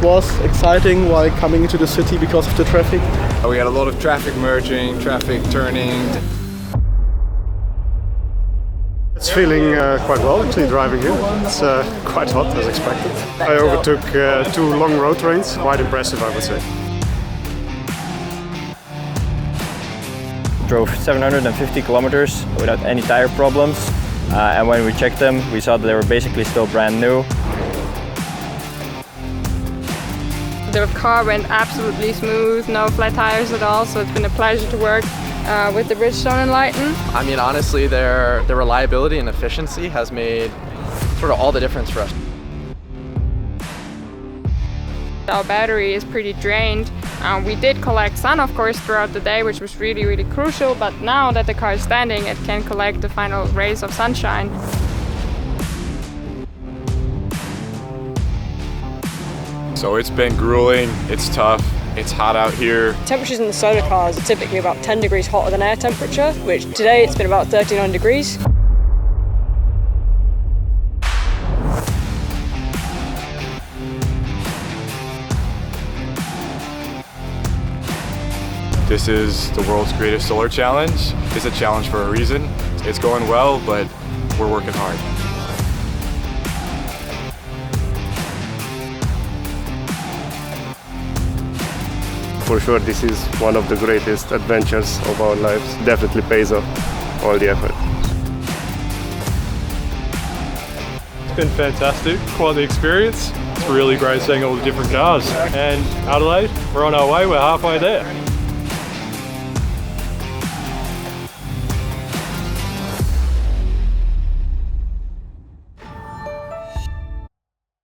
was exciting while coming into the city because of the traffic. We had a lot of traffic merging, traffic turning. It's feeling quite well actually driving here. It's quite hot as expected. I overtook 2 long road trains, quite impressive I would say. Drove 750 kilometers without any tire problems, and when we checked them we saw that they were basically still brand new. The car went absolutely smooth, no flat tires at all, so it's been a pleasure to work with the Bridgestone ENLITEN. I mean, honestly, their reliability and efficiency has made sort of all the difference for us. Our battery is pretty drained. We did collect sun, of course, throughout the day, which was really, really crucial, but now that the car is standing, it can collect the final rays of sunshine. So it's been grueling, it's tough, it's hot out here. Temperatures in the solar cars are typically about 10 degrees hotter than air temperature, which today it's been about 39 degrees. This is the world's greatest solar challenge. It's a challenge for a reason. It's going well, but we're working hard. For sure this is one of the greatest adventures of our lives. Definitely pays off all the effort. It's been fantastic, quite the experience. It's really great seeing all the different cars. And Adelaide, we're on our way, we're halfway there.